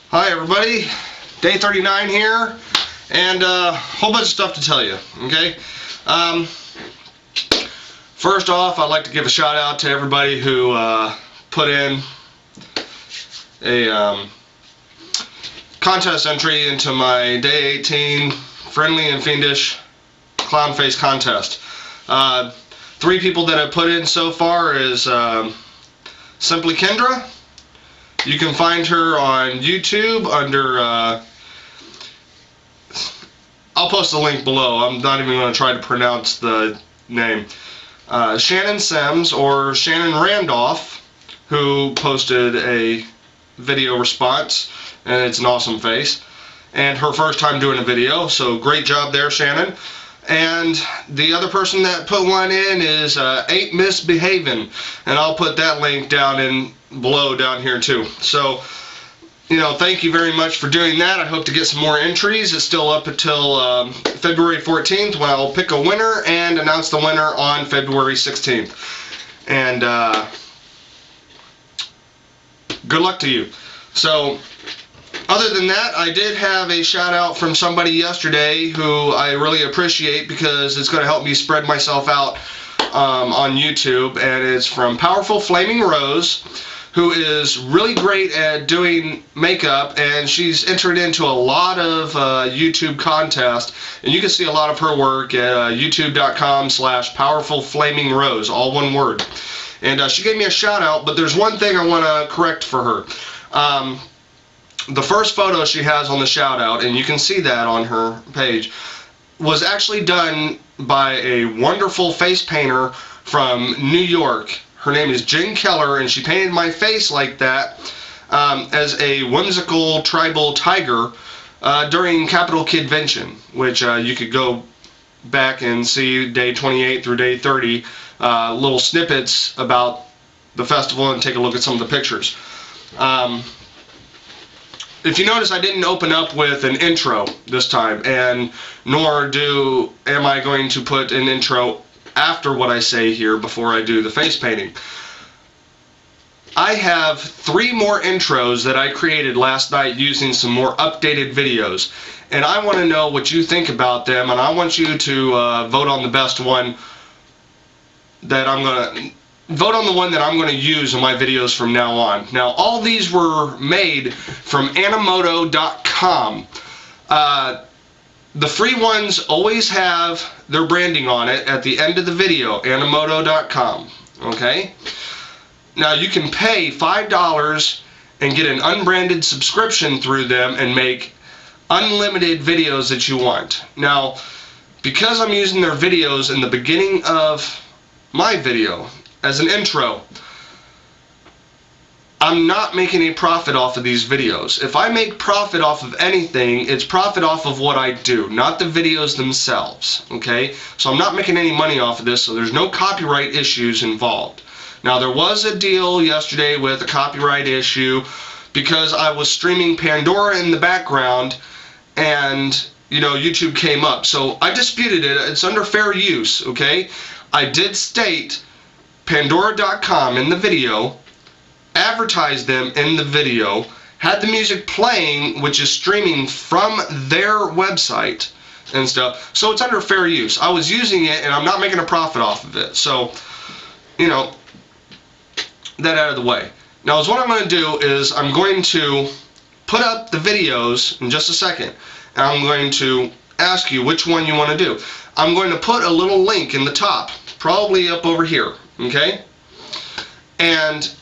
Hi everybody, day 39 here, and a whole bunch of stuff to tell you, okay? First off, I'd like to give a shout out to everybody who put in a contest entry into my day 18 Friendly and Fiendish Clown Face contest. 3 people that have put in so far is Simply Kendra. You can find her on YouTube under, I'll post the link below. I'm not even going to try to pronounce the name. Shannon Sims or Shannon Randolph, who posted a video response, and it's an awesome face. And her first time doing a video, so great job there, Shannon. And the other person that put one in is Ain't Misbehavin', and I'll put that link down below down here too. So, you know, thank you very much for doing that. I hope to get some more entries. It's still up until February 14th when I'll pick a winner and announce the winner on February 16th. And good luck to you. So, other than that, I did have a shout out from somebody yesterday who I really appreciate because it's going to help me spread myself out on YouTube, and it's from Powerful Flaming Rose, who is really great at doing makeup, and she's entered into a lot of YouTube contests, and you can see a lot of her work at youtube.com/powerfulflamingrose, all one word. And she gave me a shout out, but there's one thing I want to correct for her. The first photo she has on the shout out, and you can see that on her page, was actually done by a wonderful face painter from New York. Her name is Jen Keller, and she painted my face like that as a whimsical tribal tiger during Capital Kidvention, which you could go back and see day 28 through day 30, little snippets about the festival, and take a look at some of the pictures. If you notice, I didn't open up with an intro this time, and nor am I going to put an intro after what I say here before I do the face painting. I have 3 more intros that I created last night using some more updated videos, and I want to know what you think about them, and I want you to vote on the best one that I'm going to... Vote on the one that I'm going to use in my videos from now on. Now, all these were made from Animoto.com. The free ones always have their branding on it at the end of the video, Animoto.com. Okay? Now, you can pay $5 and get an unbranded subscription through them and make unlimited videos that you want. Now, because I'm using their videos in the beginning of my video, as an intro, I'm not making a profit off of these videos. If I make profit off of anything, it's profit off of what I do, not the videos themselves, okay? So I'm not making any money off of this, so there's no copyright issues involved. Now, there was a deal yesterday with a copyright issue because I was streaming Pandora in the background, and, you know, YouTube came up. So I disputed it. It's under fair use, okay? I did state Pandora.com in the video, advertised them in the video, had the music playing, which is streaming from their website and stuff, so it's under fair use. I was using it, and I'm not making a profit off of it, so, you know, that out of the way. Now, what I'm going to do is I'm going to put up the videos in just a second, and I'm going to ask you which one you want to do. I'm going to put a little link in the top, probably up over here. Okay? And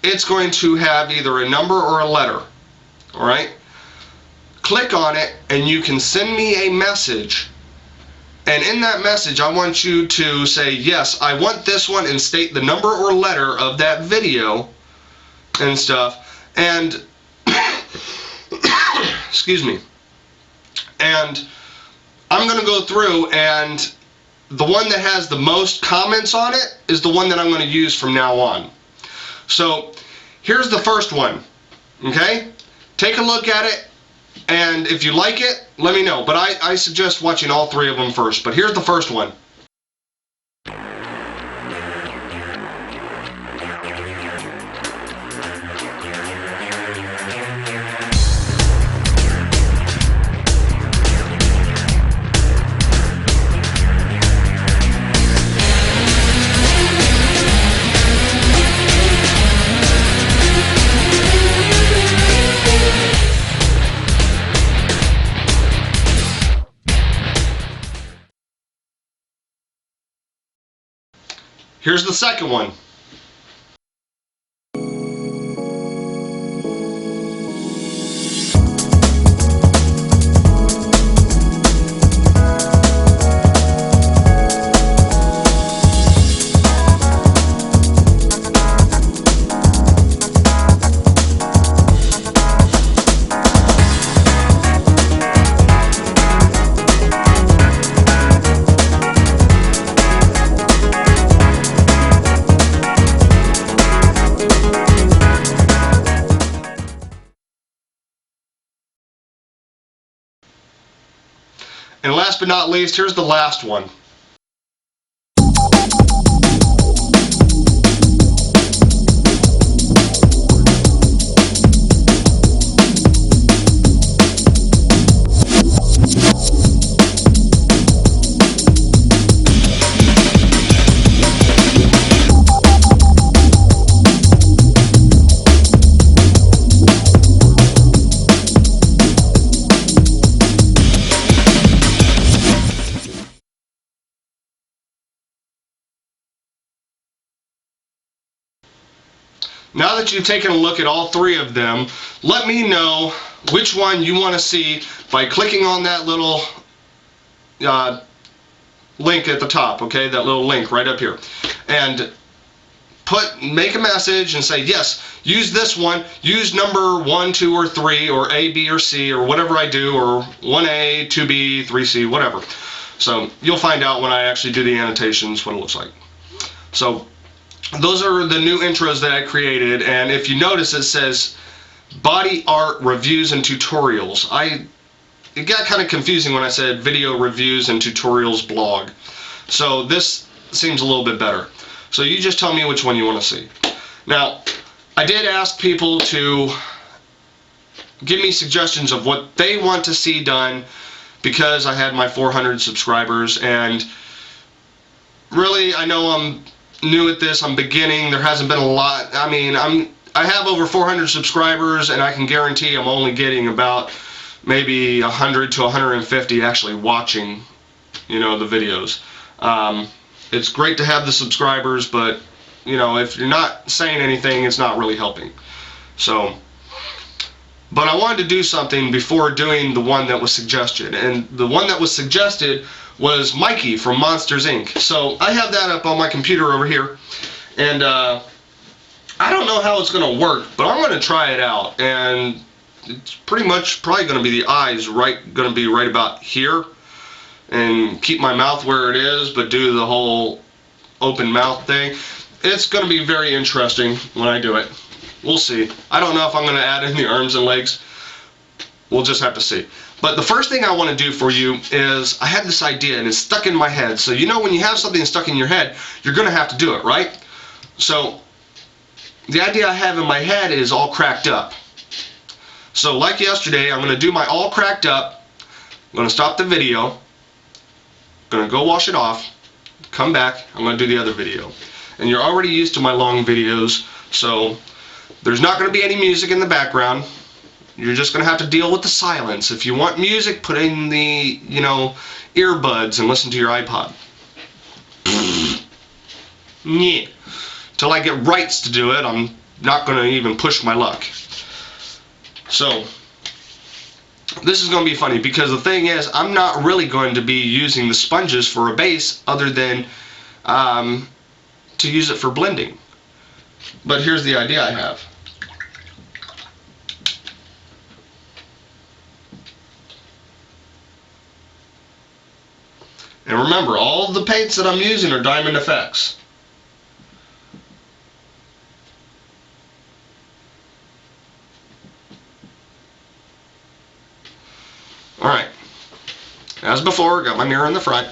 it's going to have either a number or a letter. Alright? Click on it, and you can send me a message. And in that message, I want you to say, yes, I want this one, and state the number or letter of that video and stuff. And, excuse me. And I'm going to go through, and the one that has the most comments on it is the one that I'm going to use from now on. So, here's the first one. Okay? Take a look at it, and if you like it, let me know. But I suggest watching all 3 of them first. But here's the first one. Here's the second one. And last but not least, here's the last one. Now that you've taken a look at all three of them, let me know which one you want to see by clicking on that little link at the top, okay? That little link right up here. And make a message and say, yes, use this one, use number 1, 2, or 3, or A, B, or C, or whatever I do, or 1A, 2B, 3C, whatever. So you'll find out when I actually do the annotations what it looks like. So those are the new intros that I created, and if you notice it says body art reviews and tutorials. It got kind of confusing when I said video reviews and tutorials blog. So this seems a little bit better. So you just tell me which one you want to see. Now, I did ask people to give me suggestions of what they want to see done because I had my 400 subscribers, and really I know I'm new at this, I'm beginning, there hasn't been a lot. I mean, I have over 400 subscribers, and I can guarantee I'm only getting about maybe 100 to 150 actually watching, the videos. It's great to have the subscribers, but if you're not saying anything, it's not really helping. So, but I wanted to do something before doing the one that was suggested, and the one that was suggested was Mikey from Monsters Inc. So I have that up on my computer over here, and I don't know how it's going to work, but I'm going to try it out, and it's pretty much probably going to be the eyes going to be right about here, and keep my mouth where it is, but do the whole open mouth thing. It's going to be very interesting when I do it. We'll see. I don't know if I'm going to add in the arms and legs. We'll just have to see. But the first thing I want to do for you is, I had this idea and it's stuck in my head. So when you have something stuck in your head, you're going to have to do it, right? So the idea I have in my head is all cracked up. So like yesterday, I'm going to do my all cracked up. I'm going to stop the video. I'm going to go wash it off. Come back. I'm going to do the other video. And you're already used to my long videos, so there's not going to be any music in the background. You're just going to have to deal with the silence. If you want music, put in the, earbuds and listen to your iPod. Yeah. Till I get rights to do it, I'm not going to even push my luck. So, this is going to be funny because the thing is, I'm not really going to be using the sponges for a base other than to use it for blending. But here's the idea I have. And remember, all of the paints that I'm using are Diamond Effects. Alright. As before, got my mirror in the front.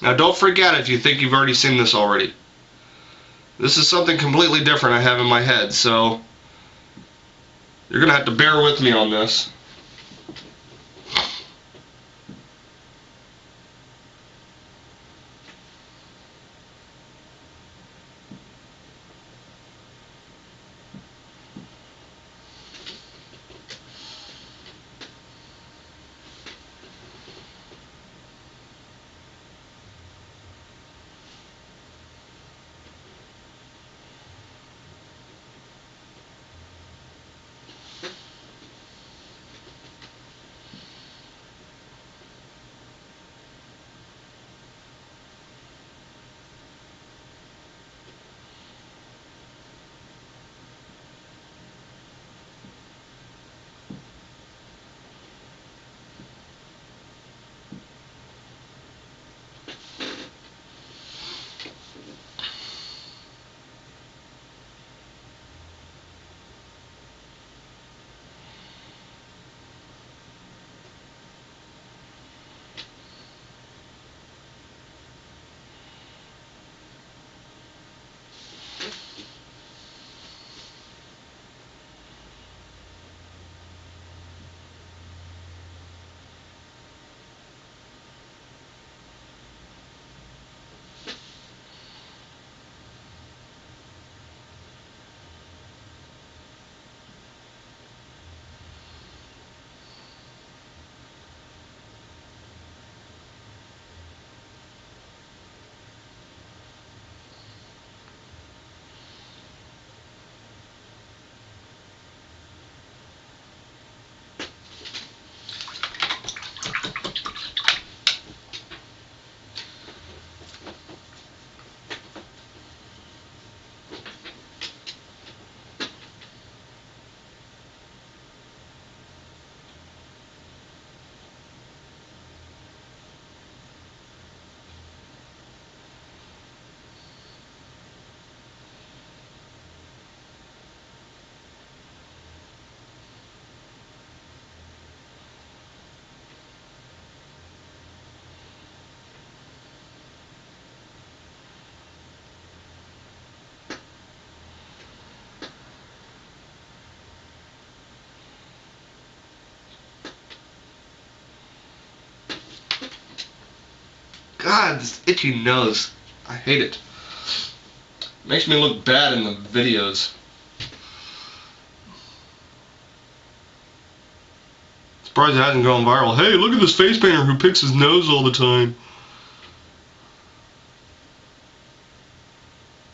Now don't forget if you think you've already seen this already. This is something completely different I have in my head, so you're going to have to bear with me on this. God, this itchy nose. I hate it. Makes me look bad in the videos. Surprised it hasn't gone viral. Hey, look at this face painter who picks his nose all the time.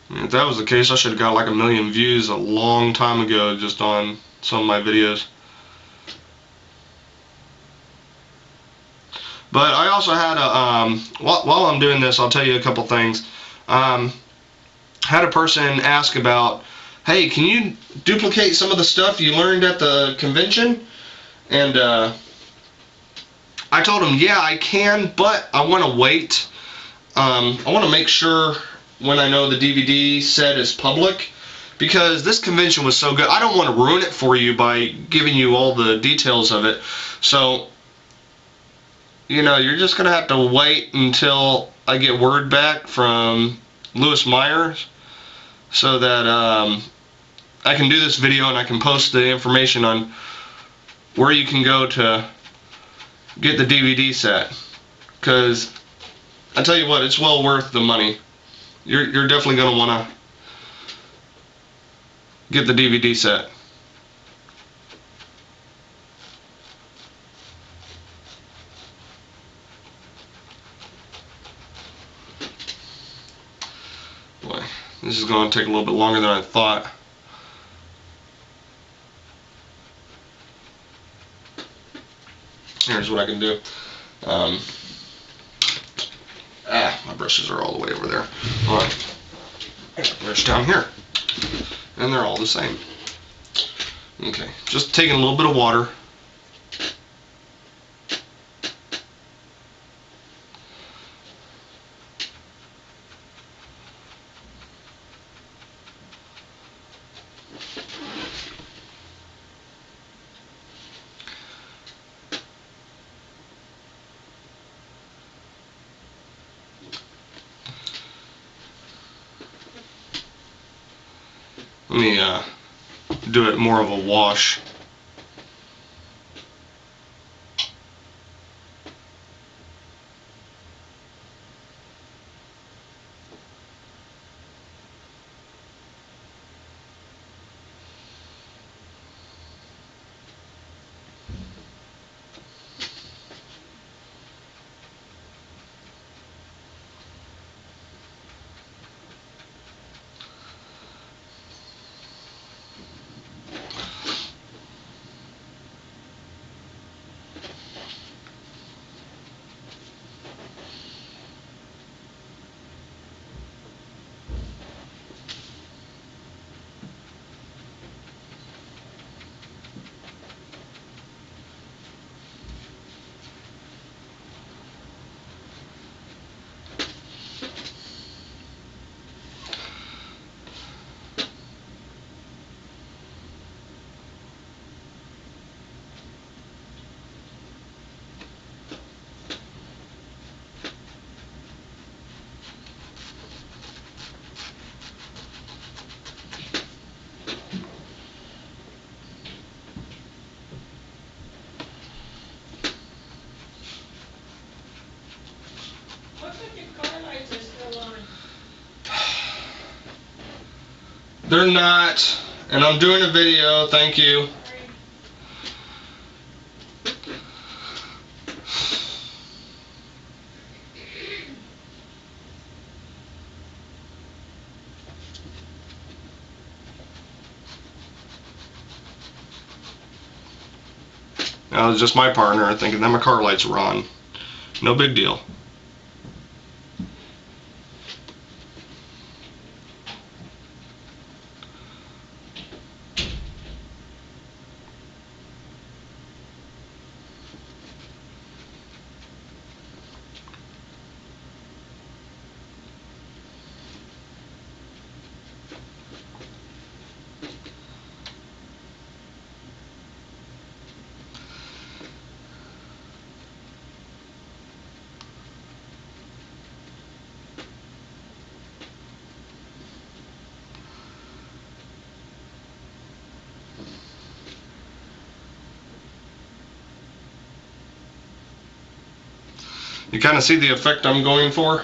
If that was the case, I should have got like 1 million views a long time ago just on some of my videos. But I also had a, while I'm doing this, I'll tell you a couple things. Had a person ask about, hey, can you duplicate some of the stuff you learned at the convention? And I told him, yeah, I can, but I want to wait. I want to make sure when I know the DVD set is public, because this convention was so good. I don't want to ruin it for you by giving you all the details of it. So, you know, you're just going to have to wait until I get word back from Lewis Myers so that I can do this video and I can post the information on where you can go to get the DVD set. Because I tell you what, it's well worth the money. You're definitely going to want to get the DVD set. Boy, this is going to take a little bit longer than I thought. Here's what I can do. My brushes are all the way over there. Alright. Brush down here. And they're all the same. Okay, just taking a little bit of water. Let me do it more of a wash. They're not, and I'm doing a video, thank you. That was just my partner thinking that my car lights were on. No big deal. You kind of see the effect I'm going for?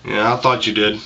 Yeah, I thought you did.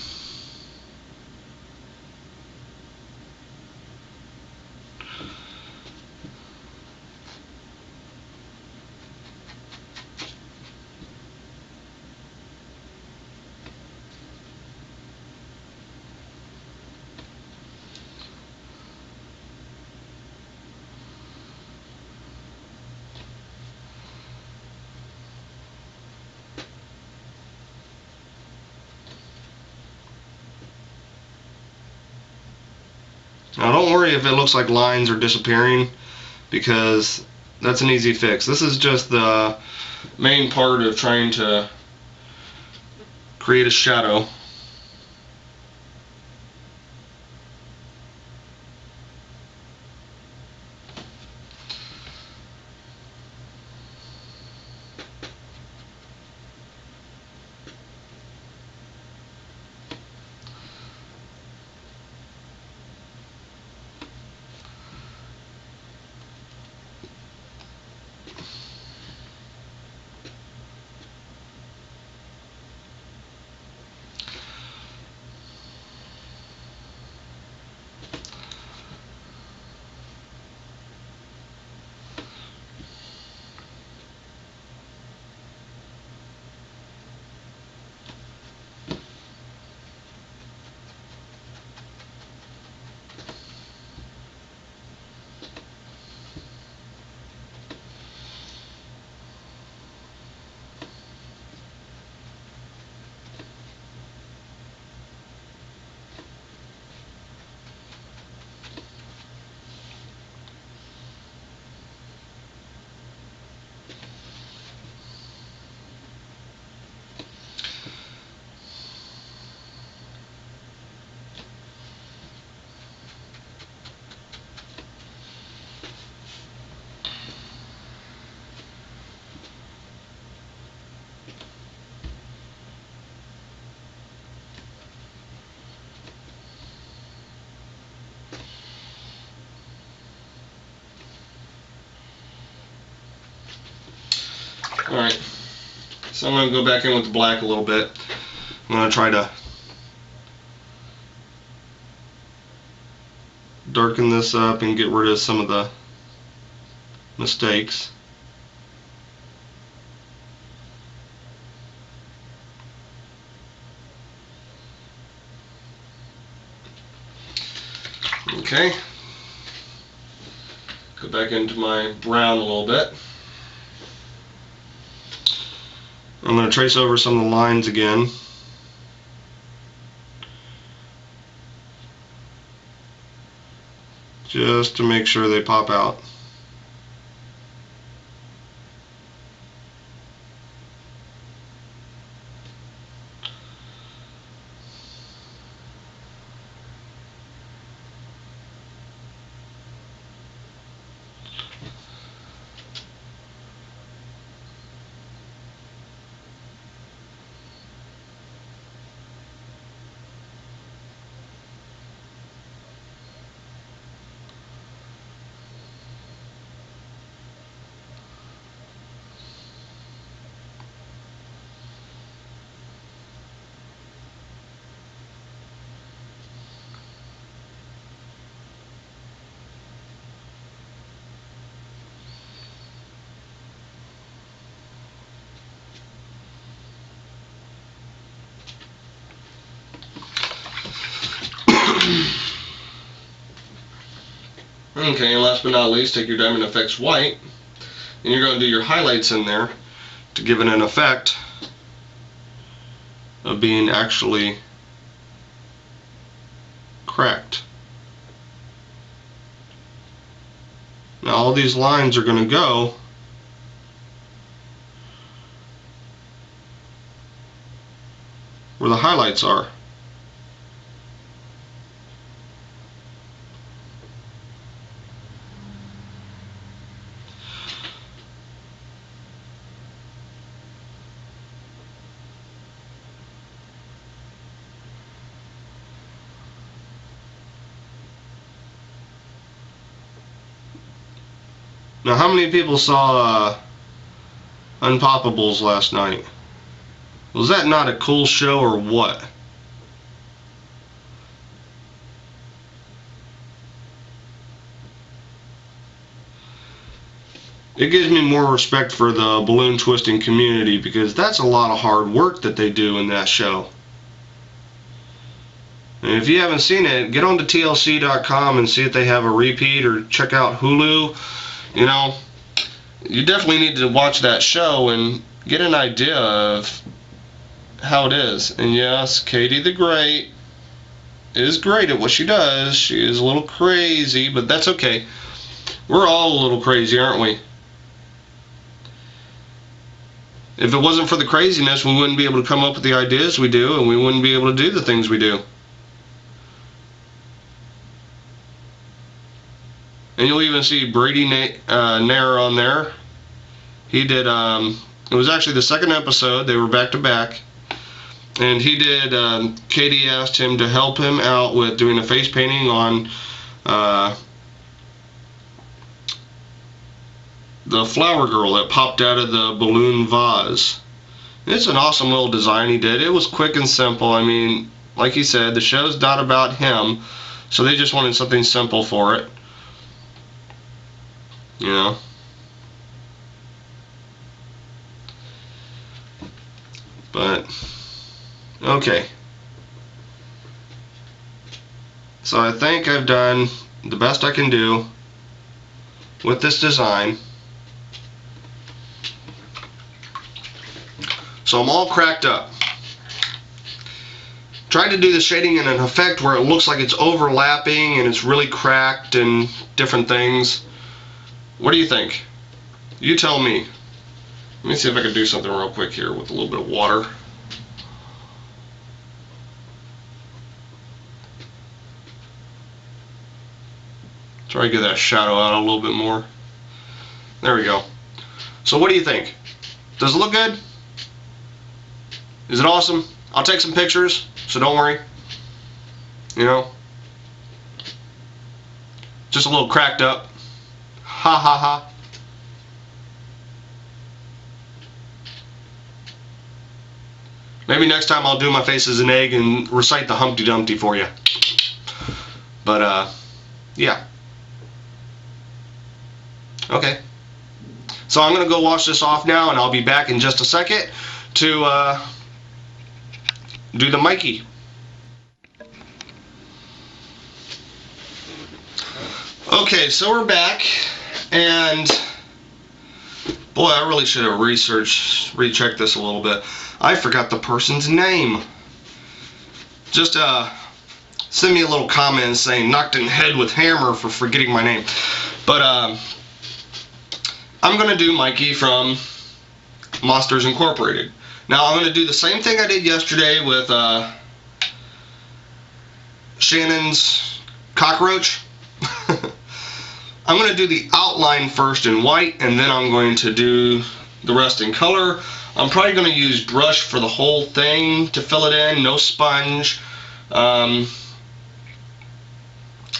Now don't worry if it looks like lines are disappearing, because that's an easy fix. This is just the main part of trying to create a shadow. Alright, so I'm going to go back in with the black a little bit. I'm going to try to darken this up and get rid of some of the mistakes. Okay, go back into my brown a little bit. I'm going to trace over some of the lines again. Just to make sure they pop out. Okay, and last but not least, take your Diamond FX white, and you're going to do your highlights in there to give it an effect of being actually cracked. Now all these lines are going to go where the highlights are. Now, how many people saw Unpoppables last night? Was that not a cool show or what? It gives me more respect for the balloon twisting community, because that's a lot of hard work that they do in that show. And if you haven't seen it, get on to TLC.com and see if they have a repeat, or check out Hulu. You know, you definitely need to watch that show and get an idea of how it is. And yes, Katie the Great is great at what she does. She is a little crazy, but that's okay. We're all a little crazy, aren't we? If it wasn't for the craziness, we wouldn't be able to come up with the ideas we do, and we wouldn't be able to do the things we do. And you'll even see Brady Nair on there. He did, it was actually the second episode, they were back to back. And he did, Katie asked him to help him out with doing a face painting on the flower girl that popped out of the balloon vase. It's an awesome little design he did. It was quick and simple. I mean, like he said, the show's not about him, so they just wanted something simple for it. You know? But, okay. So I think I've done the best I can do with this design. So I'm all cracked up. Tried to do the shading in an effect where it looks like it's overlapping and it's really cracked and different things. What do you think? You tell me. Let me see if I can do something real quick here with a little bit of water. Try to get that shadow out a little bit more. There we go. So what do you think? Does it look good? Is it awesome? I'll take some pictures, so don't worry. You know? Just a little cracked up. Ha ha ha. Maybe next time I'll do my face as an egg and recite the Humpty Dumpty for you. But, yeah. Okay. So I'm going to go wash this off now, and I'll be back in just a second to do the Mikey. Okay, so we're back, and boy, I really should have rechecked this a little bit. I forgot the person's name. Just send me a little comment saying knocked in the head with hammer for forgetting my name. But I'm gonna do Mikey from Monsters Incorporated. Now I'm gonna do the same thing I did yesterday with Shannon's cockroach. I'm going to do the outline first in white, and then I'm going to do the rest in color. I'm probably going to use brush for the whole thing to fill it in, no sponge.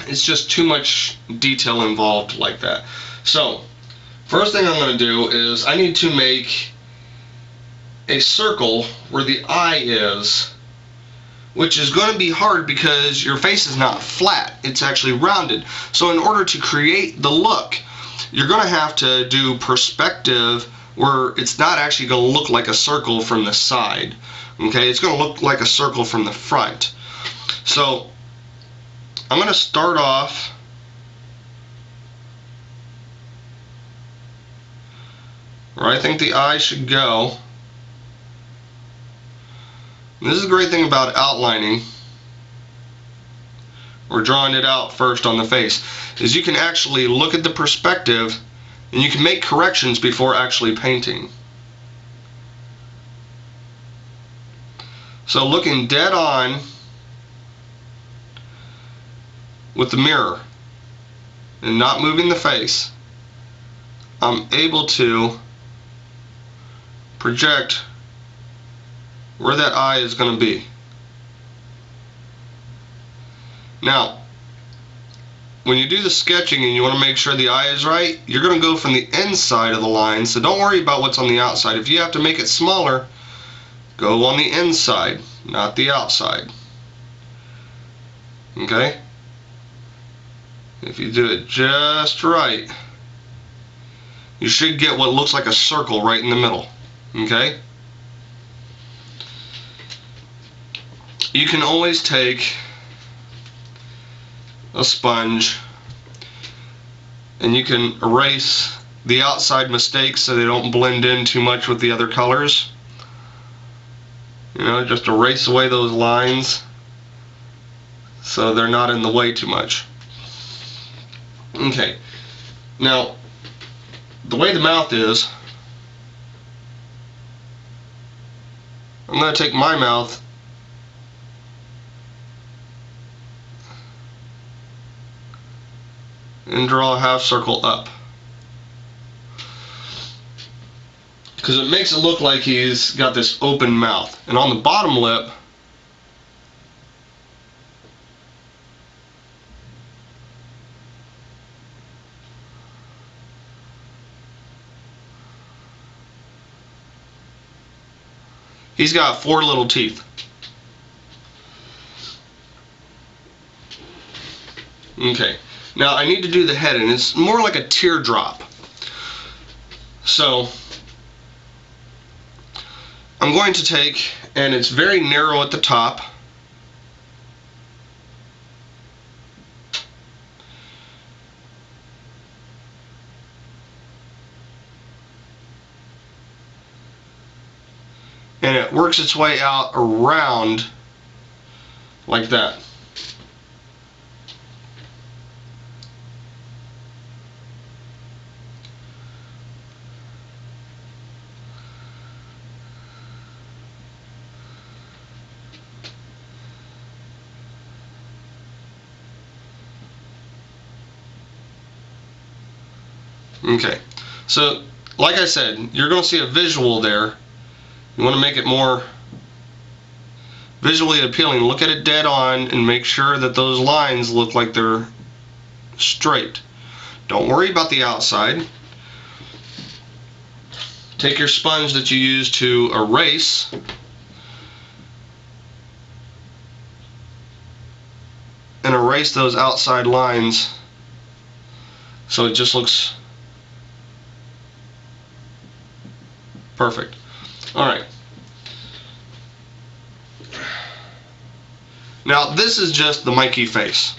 It's just too much detail involved like that. So, first thing I'm going to do is I need to make a circle where the eye is, which is going to be hard because your face is not flat, it's actually rounded. So in order to create the look, you're going to have to do perspective where it's not actually going to look like a circle from the side. Okay, it's going to look like a circle from the front. So I'm going to start off where I think the eye should go. This is the great thing about outlining, or drawing it out first on the face, is you can actually look at the perspective and you can make corrections before actually painting. So looking dead on with the mirror and not moving the face, I'm able to project where that eye is going to be. Now, when you do the sketching and you want to make sure the eye is right, you're going to go from the inside of the line, so don't worry about what's on the outside. If you have to make it smaller, go on the inside, not the outside. Okay? If you do it just right, you should get what looks like a circle right in the middle. Okay? You can always take a sponge and you can erase the outside mistakes so they don't blend in too much with the other colors. You know, just erase away those lines so they're not in the way too much. Okay, now the way the mouth is, I'm going to take my mouth and draw a half circle up, because it makes it look like he's got this open mouth. And on the bottom lip, he's got 4 little teeth. Okay. Now I need to do the head, and it's more like a teardrop. So I'm going to take, and it's very narrow at the top, and it works its way out around like that. Okay, so like I said, you're going to see a visual there. You want to make it more visually appealing. Look at it dead on and make sure that those lines look like they're straight. Don't worry about the outside. Take your sponge that you use to erase erase those outside lines so it just looks perfect. Alright. Now this is just the Mikey face.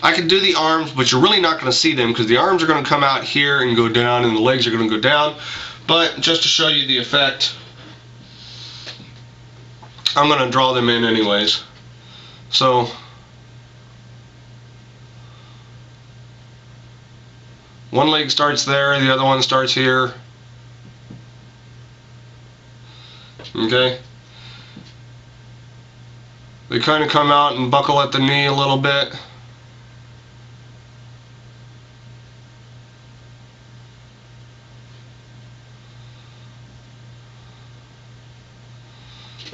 I could do the arms, but you're really not going to see them because the arms are going to come out here and go down and the legs are going to go down. But just to show you the effect, I'm going to draw them in anyways. So one leg starts there, the other one starts here. Okay. They kind of come out and buckle at the knee a little bit.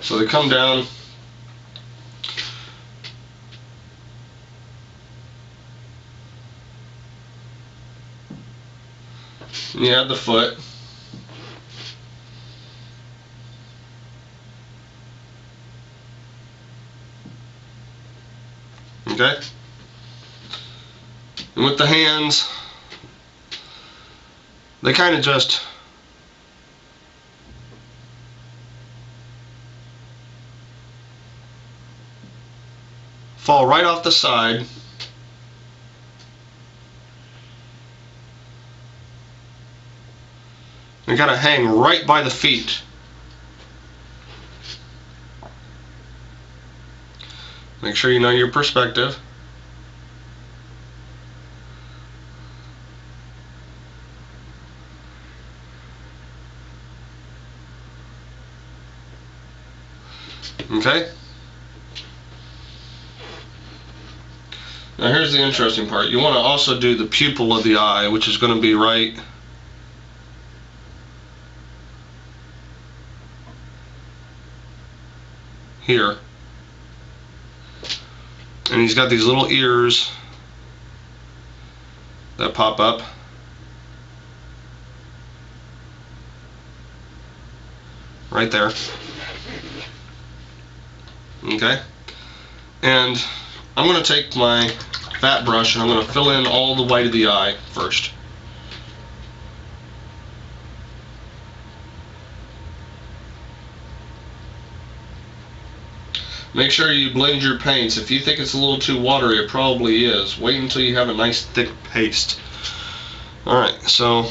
So they come down. And you have the foot. Okay? And with the hands, they kind of just fall right off the side. They kind of hang right by the feet. Make sure you know your perspective. Okay? Now here's the interesting part. You want to also do the pupil of the eye, which is going to be right here. And he's got these little ears that pop up. Right there. Okay? And I'm going to take my fat brush and I'm going to fill in all the white of the eye first. Make sure you blend your paints. If you think it's a little too watery, it probably is. Wait until you have a nice thick paste. Alright, so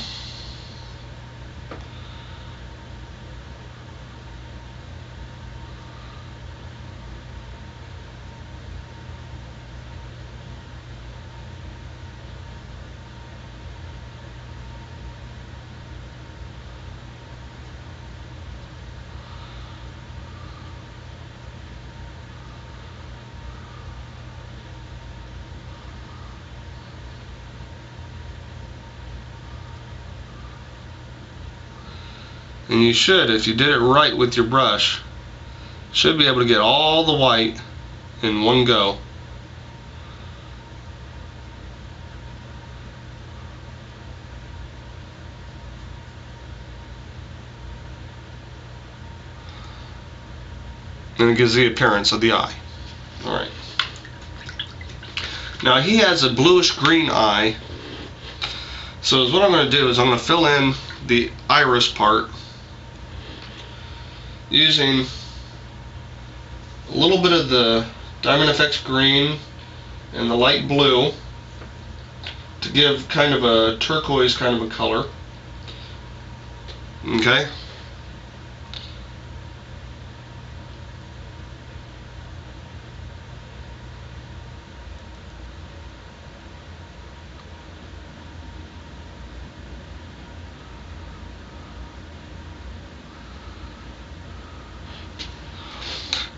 and you should, if you did it right with your brush, should be able to get all the white in one go. And it gives the appearance of the eye. Alright. Now he has a bluish green eye. So what I'm going to do is I'm going to fill in the iris part using a little bit of the Diamond FX green and the light blue to give kind of a turquoise kind of a color. Okay?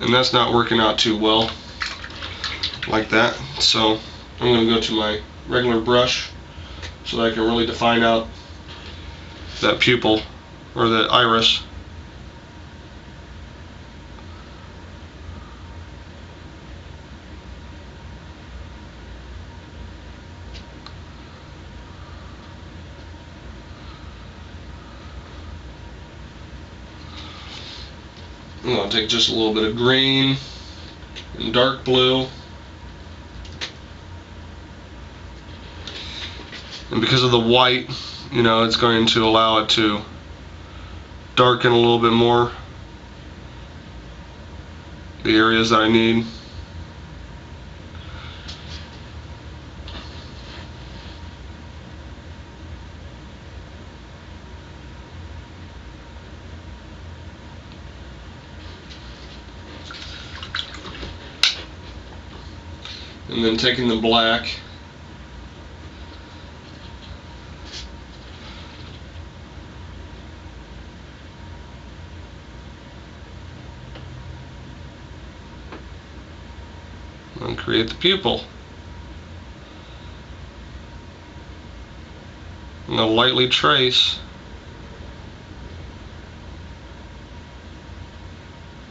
And that's not working out too well like that, so I'm going to go to my regular brush so that I can really define out that pupil or the iris. I'm going to take just a little bit of green and dark blue. And because of the white, you know, it's going to allow it to darken a little bit more the areas that I need. And then taking the black and create the pupil. I'm going to lightly trace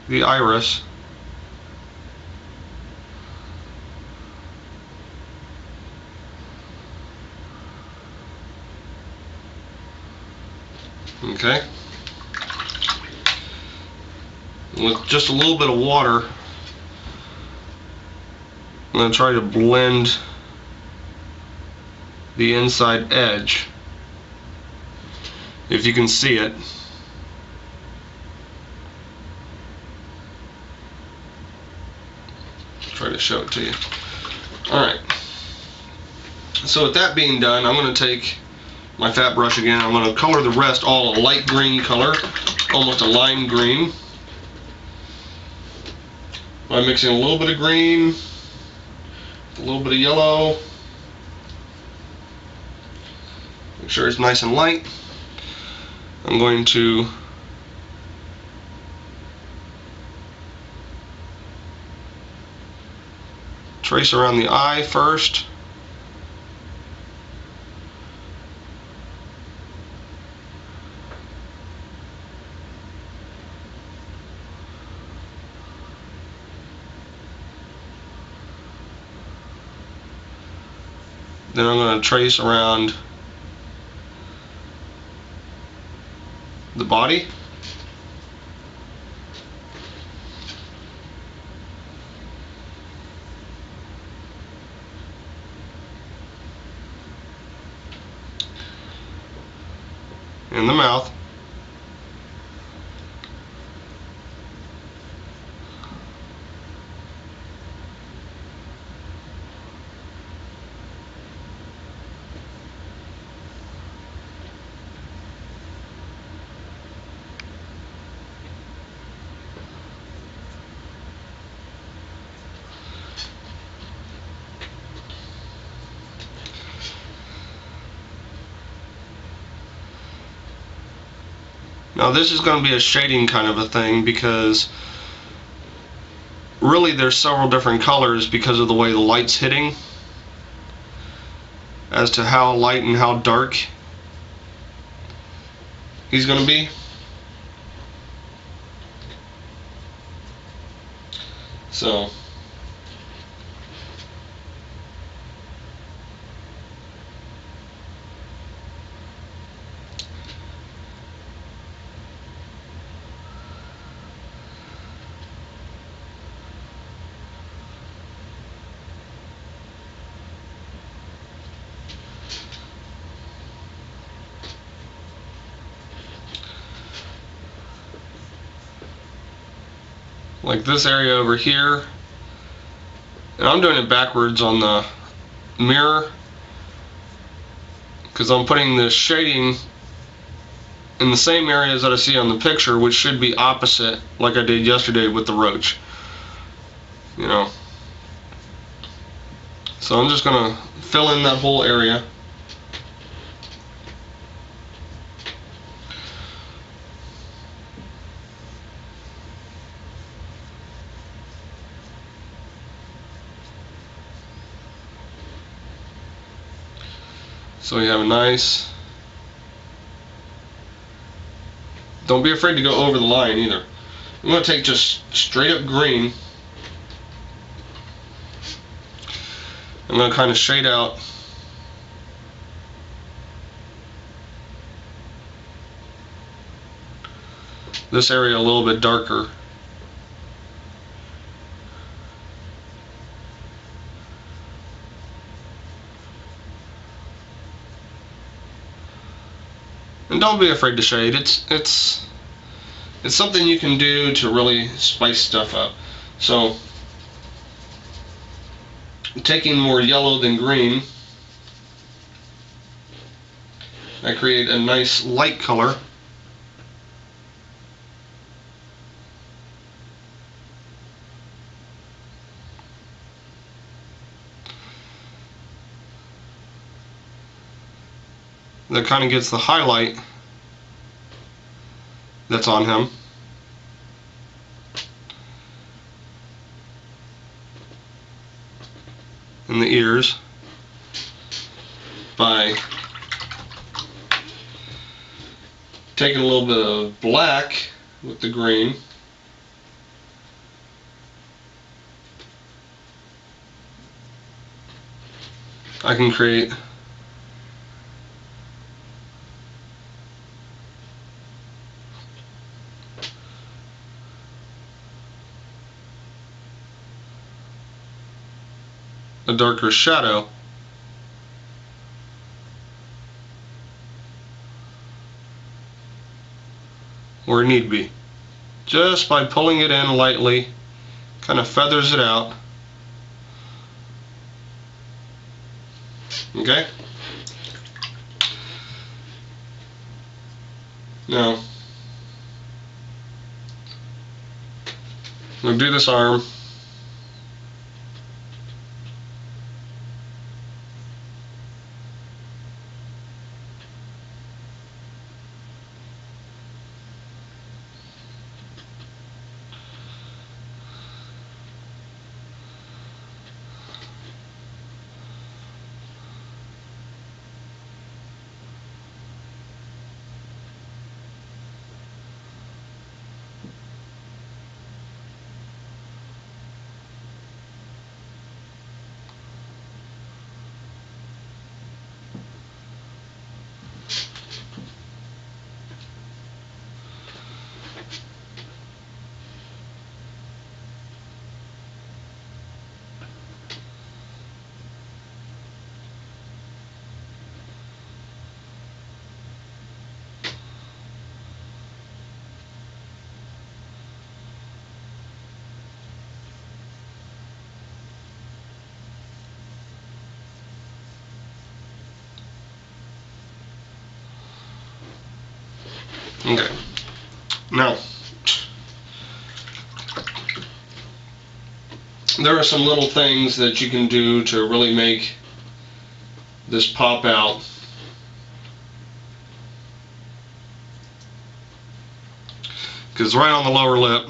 the iris. Okay. With just a little bit of water, I'm going to try to blend the inside edge, if you can see it. Try to show it to you. Alright. So with that being done, I'm going to take my fat brush again. I'm going to color the rest all a light green color, almost a lime green, by mixing a little bit of green, a little bit of yellow. Make sure it's nice and light. I'm going to trace around the eye first. Then I'm going to trace around the body. And the mouth. Now this is going to be a shading kind of a thing, because really there's several different colors because of the way the light's hitting as to how light and how dark he's going to be. So like this area over here, and I'm doing it backwards on the mirror because I'm putting the shading in the same areas that I see on the picture, which should be opposite, like I did yesterday with the roach, you know. So I'm just gonna fill in that whole area. So we have a nice, don't be afraid to go over the line either. I'm going to take just straight up green. I'm going to kind of shade out this area a little bit darker. And don't be afraid to shade. It's something you can do to really spice stuff up. So, taking more yellow than green, I create a nice light color. That kind of gets the highlight that's on him. And the ears by taking a little bit of black with the green. I can create a darker shadow where it need be. Just by pulling it in lightly, kind of feathers it out. Okay? Now, I'm going to do this arm. Okay. Now, there are some little things that you can do to really make this pop out. Because right on the lower lip,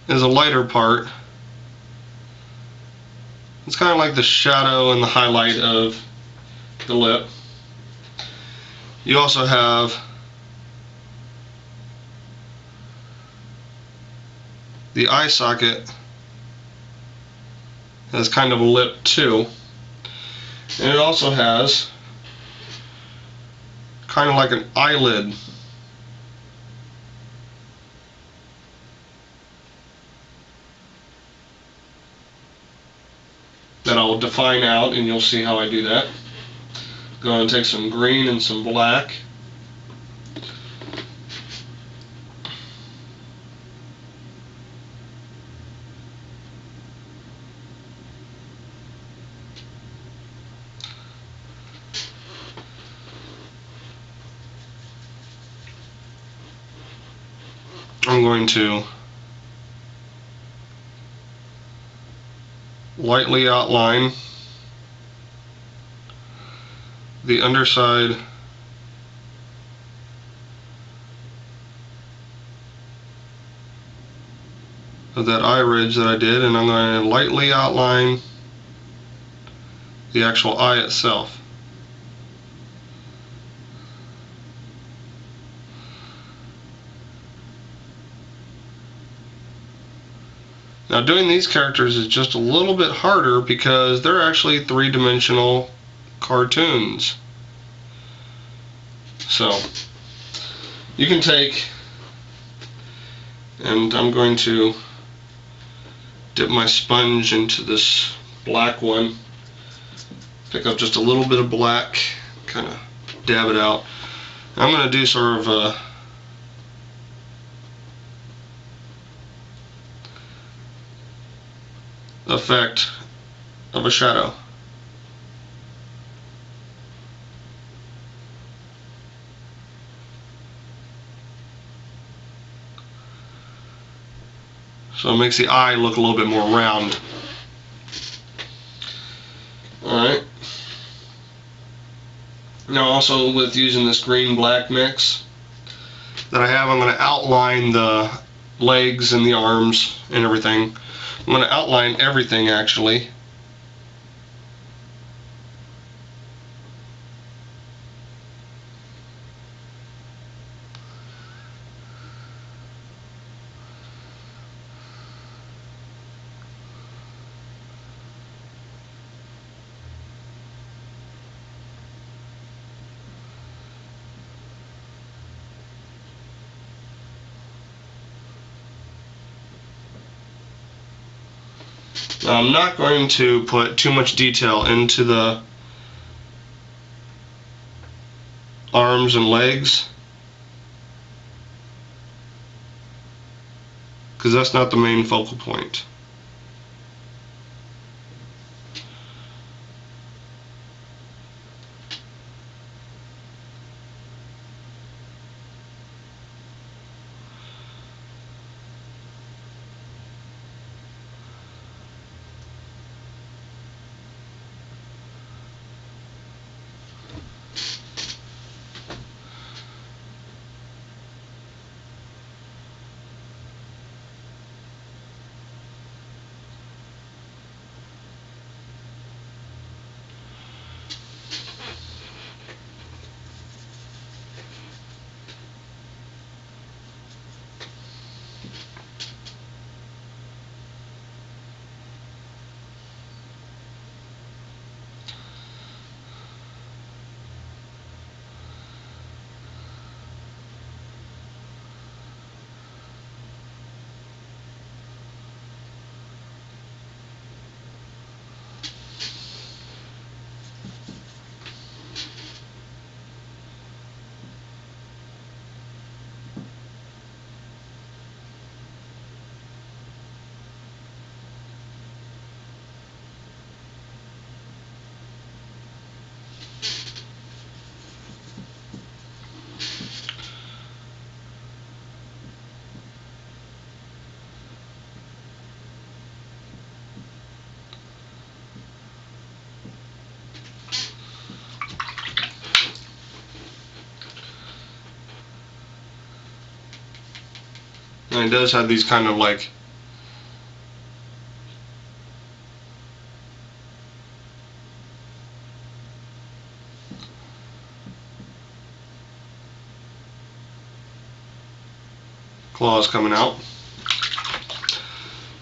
is a lighter part. It's kind of like the shadow and the highlight of the lip. You also have the eye socket has kind of a lip too. And it also has kind of like an eyelid. That I'll define out, and you'll see how I do that. Going to take some green and some black. I'm going to lightly outline the underside of that eye ridge that I did, and I'm going to lightly outline the actual eye itself. Now, doing these characters is just a little bit harder because they're actually three-dimensional cartoons. So, you can take, and I'm going to dip my sponge into this black one, pick up just a little bit of black, kind of dab it out. I'm going to do sort of a effect of a shadow. So it makes the eye look a little bit more round. Alright. Now also with using this green-black mix that I have, I'm going to outline the legs and the arms and everything. I'm going to outline everything actually. Now, I'm not going to put too much detail into the arms and legs because that's not the main focal point. And it does have these kind of like claws coming out.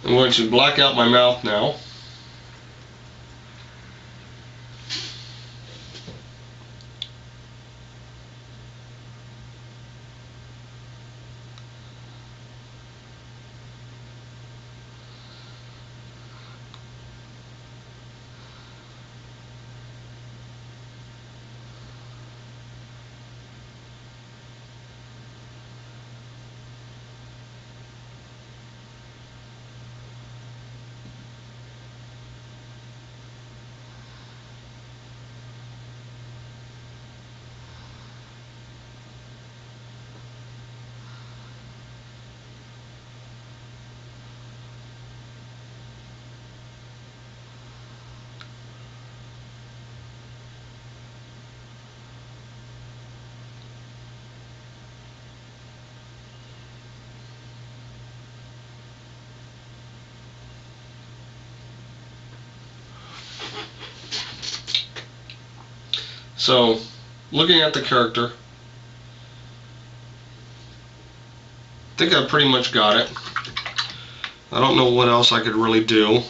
I'm going to black out my mouth now. So, looking at the character, I think I pretty much got it. I don't know what else I could really do.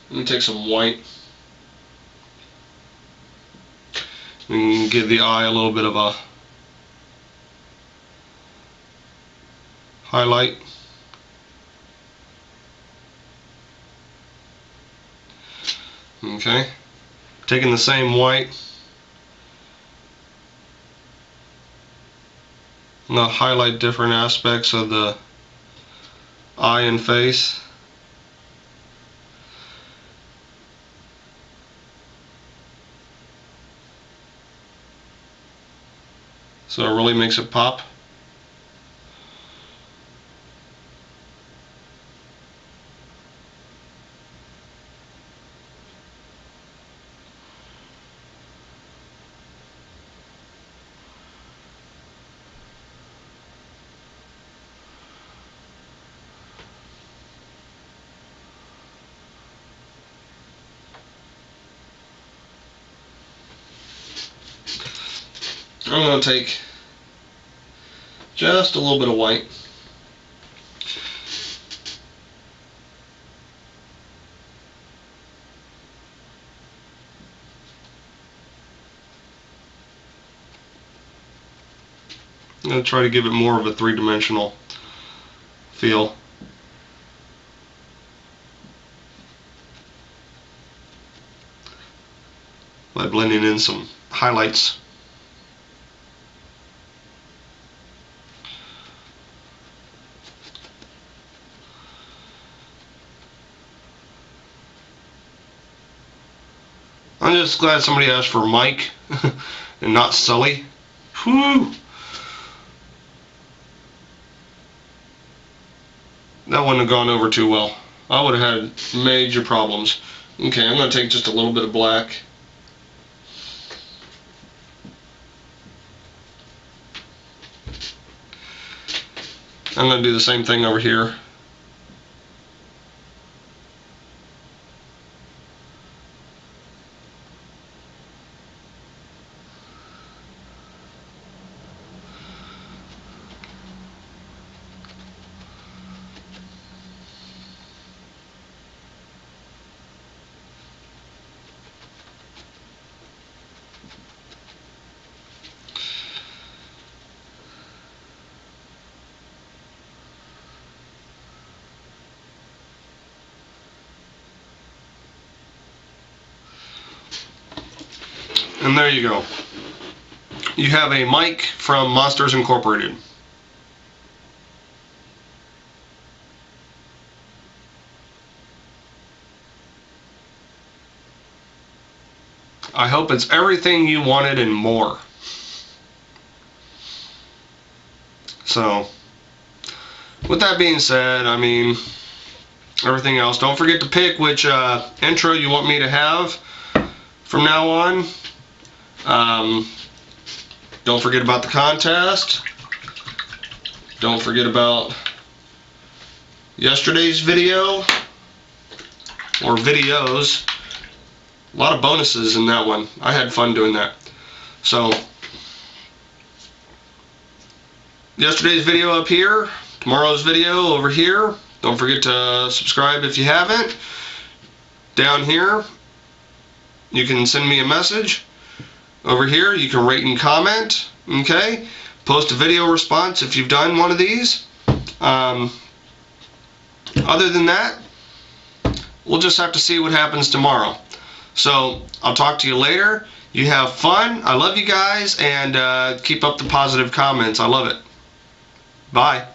Let me take some white. And give the eye a little bit of a highlight. Okay. Taking the same white. I'm going to highlight different aspects of the eye and face. So it really makes it pop. I'm going to take just a little bit of white. I'm going to try to give it more of a three-dimensional feel. By blending in some highlights. I'm just glad somebody asked for Mike and not Sully. Whew. That wouldn't have gone over too well. I would have had major problems. Okay, I'm going to take just a little bit of black. I'm going to do the same thing over here. And there you go. You have a Mike from Monsters Incorporated. I hope it's everything you wanted and more. So, with that being said, I mean, everything else. Don't forget to pick which intro you want me to have from now on. Don't forget about the contest. Don't forget about yesterday's video or videos. A lot of bonuses in that one. I had fun doing that. So yesterday's video up here, tomorrow's video over here. Don't forget to subscribe if you haven't. Down here you can send me a message. Over here you can rate and comment. Okay, post a video response if you've done one of these. Other than that, we'll just have to see what happens tomorrow. So I'll talk to you later. You have fun. I love you guys, and keep up the positive comments. I love it. Bye.